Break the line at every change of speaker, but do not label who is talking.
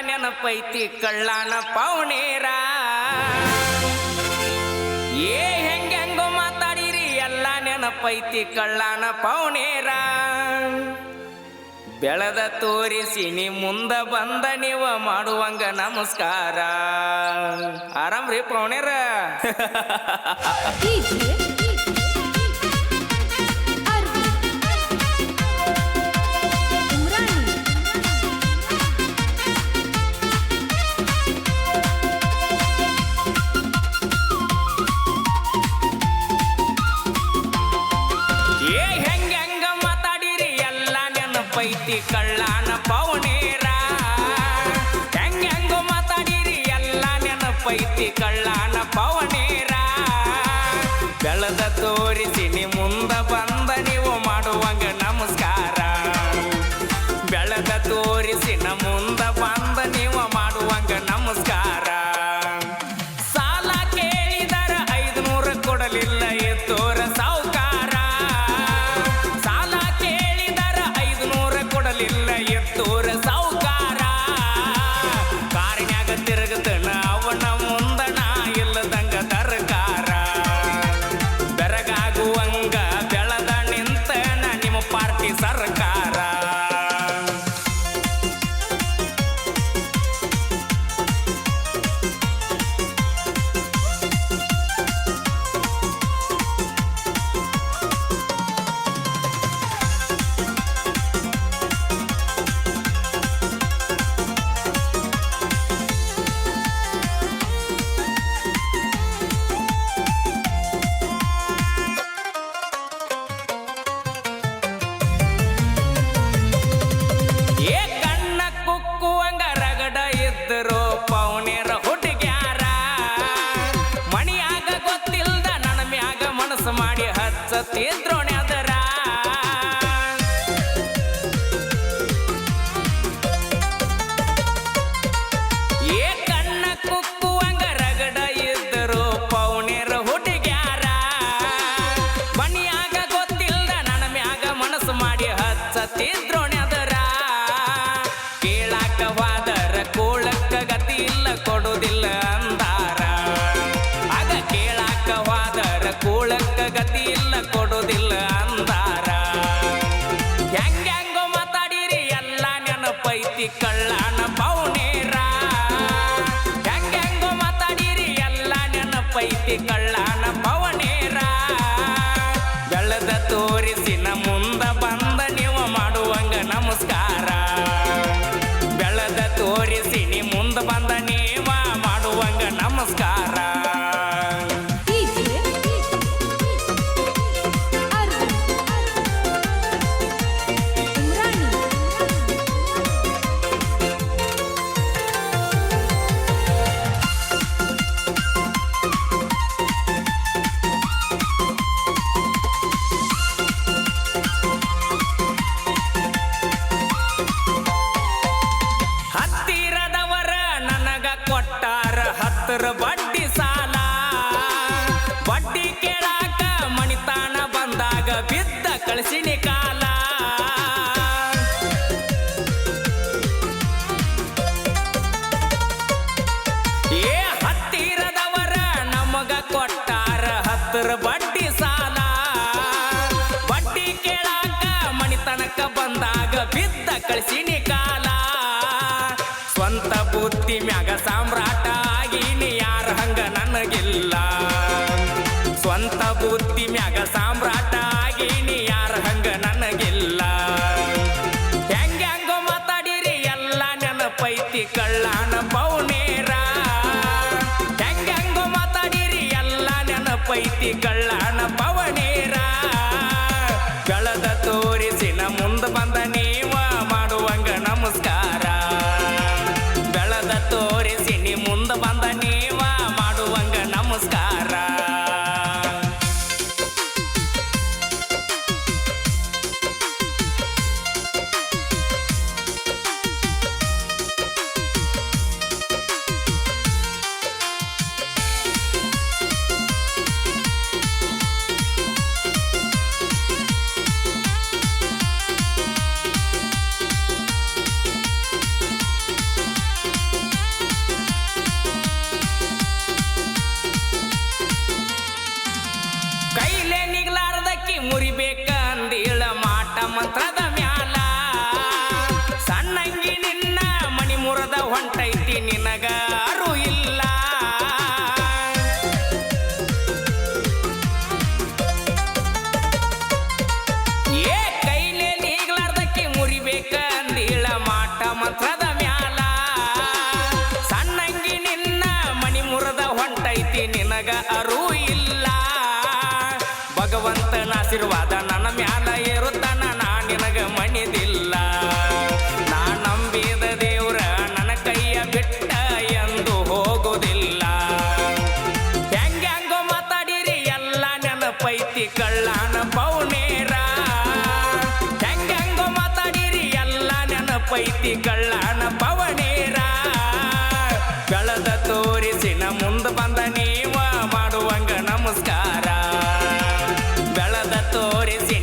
ನೆನಪೈತಿ ಕಳ್ಳಾನ ಪೌನೇರ ಹೆಂಗೋ ಮಾತಾಡಿರಿ ಎಲ್ಲ ನೆನಪೈತಿ ಕಳ್ಳಾನ ಪೌನೇರ ಬೆಳೆದ ತೋರಿಸಿ ನೀ ಮುಂದ ಬಂದ ನೀವ ಮಾಡುವಂಗ ನಮಸ್ಕಾರ ಆರಾಮ್ರಿ ಪೌನೇರ ಪೈತಿ ಕಳ್ಳಾನ ಪೌನೇರ ಹೆಂಗೋ ಮಾತಾಡಿರಿ ಎಲ್ಲ ನೆನಪೈತಿ ಕಳ್ಳಾನ ಪೌನೇರ ಬೆಳೆದ ತೋರಿಸಿ ನೀ ಮುಂದ ಬಂದ ನೀವು ಮಾಡುವಂಗ ನಮಸ್ಕಾರ ಬೆಳೆದ ತೋರಿಸಿ ನ ಮುಂದ ಬಂದ ನೀವು ಮಾಡುವಂಗ ನಮಸ್ಕಾರ ಸಾಲ ಕೇಳಿದರ 500 ಕೊಡಲಿಲ್ಲ ಎತ್ತೋರ ಸಾವುಕಾರ ಕೊಡಲಿಲ್ಲ ಎತ್ತೋರ ಸಾವುಕಾರ ಕಾರಿನ್ಯಾಗ ತಿರುಗತನ ಅವನ ಮುಂದಣ ಇಲ್ಲದಂಗ ತರಕಾರ ಬೆರಗಾಗುವಂಗ ಬೆಳೆದ ನಿಂತನ ನಿಮ್ಮ ಪಾರ್ಟಿ ಸರ್ಕಾರ ಪೌನೇರ ಹುಡುಗ್ಯಾರ ಮಣಿಯಾಗ ಗೊತ್ತಿಲ್ದ ನನ್ನ ಮ್ಯಾಗ ಮನಸ್ಸು ಮಾಡಿ ಹಚ್ಚತಿದ್ರೋಣೆ ಅದರ ಕಣ್ಣ ಕುಕ್ಕುವಂಗ ರಗಡ ಇದ್ದರು ಪೌನೇರ ಹುಡುಗ್ಯಾರ ಮಣಿಯಾಗ ಗೊತ್ತಿಲ್ದ ನನ್ನ ಮ್ಯಾಗ ಮನಸ್ಸು ಮಾಡಿ ಹಚ್ಚತಿದ್ರೋಣೆ ಅದರ ಕೇಳಾಕ ವಾದರ ಕೋಳಕ್ಕ ಗತಿ ಇಲ್ಲ ಕೊಡುವುದಿಲ್ಲ ಅಂದಾರ ಆಗ ಕೇಳಾಕ ವಾದರ ಕೋಳಕ್ಕ ಗತಿ ಇಲ್ಲ ಕೊಡುವುದಿಲ್ಲ ಅಂದಾರ ಹೆಂಗೋ ಮಾತಾಡಿರಿ ಎಲ್ಲ ನೆನಪೈತಿ ಕಳ್ಳಾನ ಪೌನೇರ ಹೆಂಗೋ ಮಾತಾಡಿರಿ ಎಲ್ಲ ನೆನಪೈತಿ ಕಳ್ಳಾನ ಪೌನೇರ ಬೆಳೆದ ತೋರಿಸಿ ನ ಮುಂದ ಬಂದ ನೀವು ಮಾಡುವಂಗ ನಮಸ್ಕಾರ ಬೆಳೆದ ತೋರಿಸಿ ನೀ ಮುಂದ ಬಂದ ನೀವ ಮಾಡುವಂಗ ನಮಸ್ಕಾರ ಹತ್ತಿರದವರ ನನಗ ಕೊಟ್ಟಾರ 10 ಬಡ್ಡಿ ಸಾಲ ಬಡ್ಡಿ ಕೇಳಾಕ ಮಣಿತಾನ ಬಂದಾಗ ಬಿದ್ದ ಕಳಿಸಿನಿ ಕಾಲ ಹತ್ತಿರದವರ ನಮಗ ಕೊಟ್ಟಾರ 10 ಬಡ್ಡಿ ಸಾಲ ಬಡ್ಡಿ ಕೇಳಾಕ ಮಣಿತನಕ ಬಂದಾಗ ಬಿದ್ದ ಕಳಿಸಿನಿ ಕಾಲ ಸ್ವಂತ ಬುದ್ಧಿ ಮ್ಯಾಗ ಸಾಮ್ರಾಟ ಆಗೀನಿ ಯಾರ ಹಂಗ ನನಗಿಲ್ಲ ಸ್ವಂತ ಬುದ್ಧಿ ಮ್ಯಾಗ ಸಾಮ್ರಾಟ ಆಗೀನಿ ಯಾರ ಹಂಗ ನನಗಿಲ್ಲ ಹೆಂಗೋ ಮಾತಾಡಿರಿ ಎಲ್ಲ ನೆನಪೈತಿ ಕಳ್ಳಾನ ಪೌನೇರ ಹೆಂಗೋ ಮಾತಾಡಿರಿ ಎಲ್ಲ ನೆನಪೈತಿ ಕಳ್ಳಾನ ಪೌನೇರ ಬೆಳೆದ ತೋರಿಸಿ ನ ಮುಂದ ಬಂದ ನೀವ ಮಾಡುವಂಗ ನಮಸ್ಕಾರ ಬೆಳೆದ ತೋರಿಸಿ ನೀ ಮುಂದ ಬಂದ ನೀವ ಮಾಡುವಂಗ ನಮಸ್ಕಾರ ನಿನಗ ಅರು ಇಲ್ಲ ಭಗವಂತನ ಆಶೀರ್ವಾದ ನನ್ನ ಮ್ಯಾಲ ಇರುತ್ತಾನ ನಾ ನಿನಗ ಮಣಿದಿಲ್ಲ ನಾ ನಂಬಿದ ದೇವ್ರ ನನ್ನ ಕೈಯ ಬಿಟ್ಟ ಎಂದು ಹೋಗುವುದಿಲ್ಲ ಹೆಂಗೋ ಮಾತಾಡಿರಿ ಎಲ್ಲ ನೆನಪೈತಿ ಕಳ್ಳಾನ ಪೌನೇರ ಹೆಂಗೋ ಮಾತಾಡಿರಿ ಎಲ್ಲ ನೆನಪೈತಿ ಕಳ್ಳಾನ ಪವನೇರ ಬೆಳೆದ ತೋರಿಸಿನ ಮುಂದೆ ಬಂದ ನೀವ ಮಾಡುವಂಗ ನಮಸ್ಕಾರ ಬೆಳೆದ ತೋರಿಸಿ